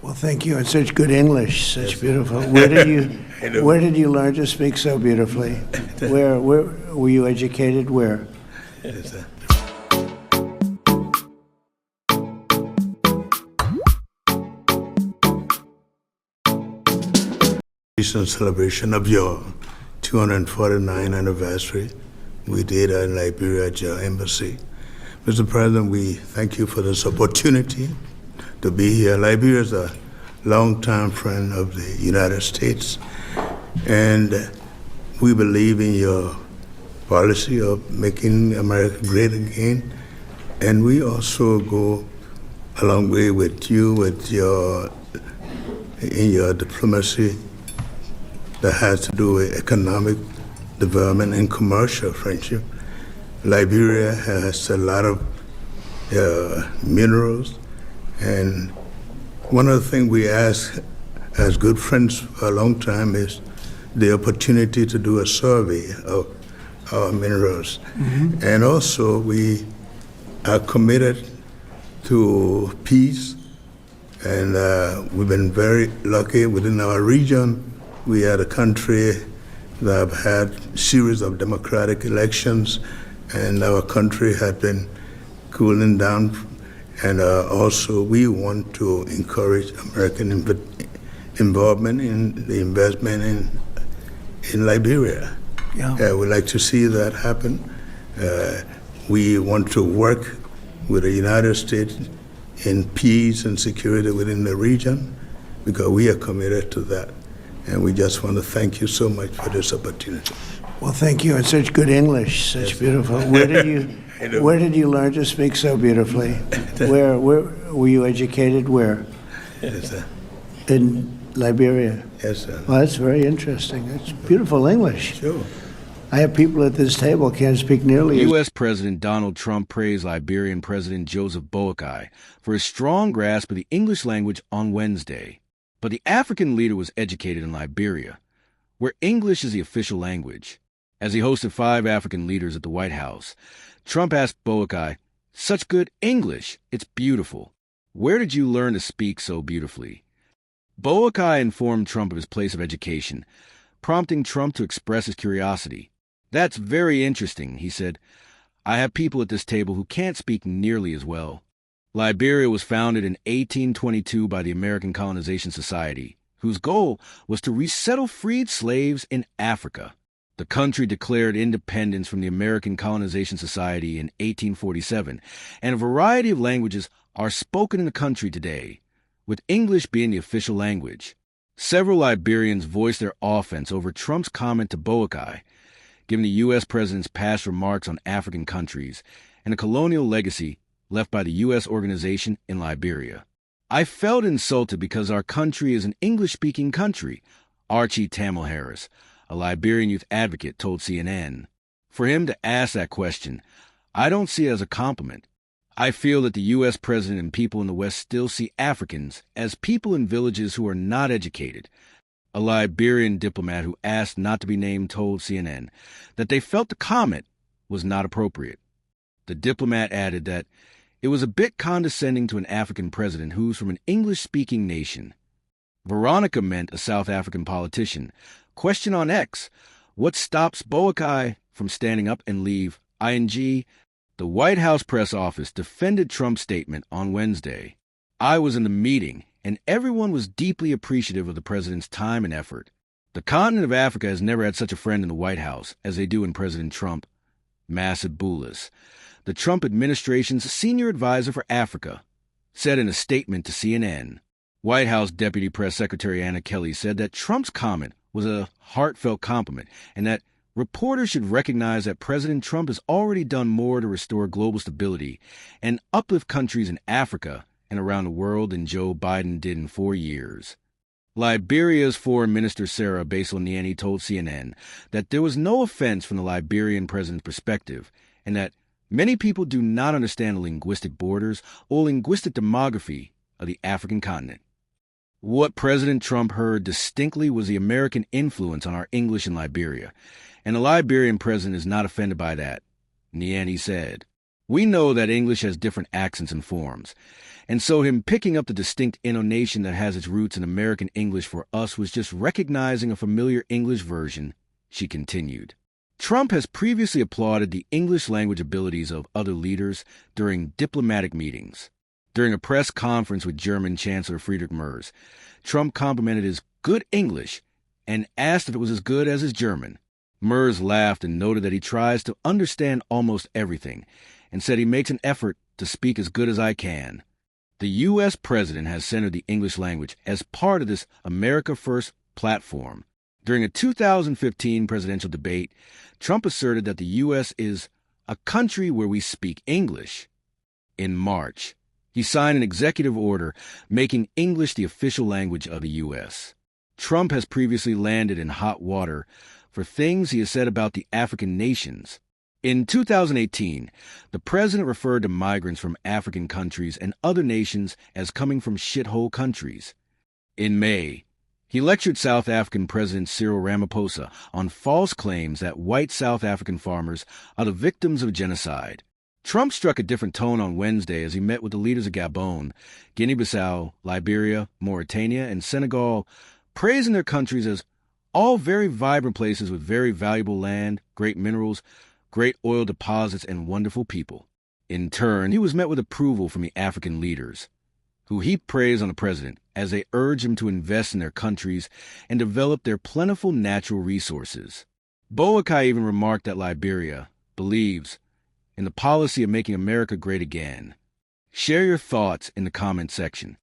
Well, thank you, and such good English, such beautiful. Where did you learn to speak so beautifully? Where were you educated? Where? Yes, sir. Recent celebration of your 249th anniversary. We did in Liberia at your embassy. Mr. President, we thank you for this opportunity to be here. Liberia is a longtime friend of the United States, and we believe in your policy of making America great again. And we also go a long way with you in your diplomacy that has to do with economic development and commercial friendship. Liberia has a lot of minerals, and one of the things we ask as good friends for a long time is the opportunity to do a survey of our minerals. Mm-hmm. And also we are committed to peace, and we've been very lucky within our region. We are a country that have had series of democratic elections, and our country had been cooling down. And also, we want to encourage American involvement in the investment in Liberia. Yeah. We'd like to see that happen. We want to work with the United States in peace and security within the region, because we are committed to that. And we just want to thank you so much for this opportunity. Well, thank you, and such good English, such beautiful. Where did you learn to speak so beautifully? Where were you educated? Where? Yes, sir. In Liberia. Yes, sir. Well, that's very interesting. That's beautiful English. Sure. I have people at this table can't speak nearly as... U.S. President Donald Trump praised Liberian President Joseph Boakai for his strong grasp of the English language on Wednesday. But the African leader was educated in Liberia, where English is the official language. As he hosted 5 African leaders at the White House, Trump asked Boakai, "Such good English, it's beautiful. Where did you learn to speak so beautifully?" Boakai informed Trump of his place of education, prompting Trump to express his curiosity. "That's very interesting," he said. "I have people at this table who can't speak nearly as well." Liberia was founded in 1822 by the American Colonization Society, whose goal was to resettle freed slaves in Africa. The country declared independence from the American Colonization Society in 1847, and a variety of languages are spoken in the country today, with English being the official language. Several Liberians voiced their offense over Trump's comment to Boakai, given the U.S. president's past remarks on African countries and a colonial legacy left by the U.S. organization in Liberia. "I felt insulted because our country is an English-speaking country," Archie Tamil Harris, a Liberian youth advocate, told CNN. For him to ask that question, I don't see it as a compliment. I feel that the U.S. president and people in the West still see Africans as people in villages who are not educated. A Liberian diplomat who asked not to be named told CNN that they felt the comment was not appropriate. The diplomat added that it was a bit condescending to an African president who's from an English-speaking nation. Veronica meant a South African politician. Question on X: what stops Boakai from standing up and leave? ING. The White House press office defended Trump's statement on Wednesday. "I was in the meeting, and everyone was deeply appreciative of the president's time and effort. The continent of Africa has never had such a friend in the White House as they do in President Trump." Masad Boulos, the Trump administration's senior advisor for Africa, said in a statement to CNN. White House Deputy Press Secretary Anna Kelly said that Trump's comment was a heartfelt compliment and that reporters should recognize that President Trump has already done more to restore global stability and uplift countries in Africa and around the world than Joe Biden did in 4 years. Liberia's Foreign Minister Sarah Basil-Nieni told CNN that there was no offense from the Liberian president's perspective and that many people do not understand the linguistic borders or linguistic demography of the African continent. What President Trump heard distinctly was the American influence on our English in Liberia, and the Liberian president is not offended by that, Nieni said. We know that English has different accents and forms, and so him picking up the distinct intonation that has its roots in American English for us was just recognizing a familiar English version, she continued. Trump has previously applauded the English language abilities of other leaders during diplomatic meetings. During a press conference with German Chancellor Friedrich Merz, Trump complimented his good English and asked if it was as good as his German. Merz laughed and noted that he tries to understand almost everything and said he makes an effort to speak as good as I can. The U.S. president has centered the English language as part of this America First platform. During a 2015 presidential debate, Trump asserted that the U.S. is a country where we speak English. In March, he signed an executive order making English the official language of the U.S. Trump has previously landed in hot water for things he has said about the African nations. In 2018, the president referred to migrants from African countries and other nations as coming from shithole countries. In May, he lectured South African President Cyril Ramaphosa on false claims that white South African farmers are the victims of genocide. Trump struck a different tone on Wednesday as he met with the leaders of Gabon, Guinea-Bissau, Liberia, Mauritania, and Senegal, praising their countries as all very vibrant places with very valuable land, great minerals, great oil deposits, and wonderful people. In turn, he was met with approval from the African leaders, who heaped praise on the president as they urged him to invest in their countries and develop their plentiful natural resources. Boakai even remarked that Liberia believes in the policy of making America great again. Share your thoughts in the comment section.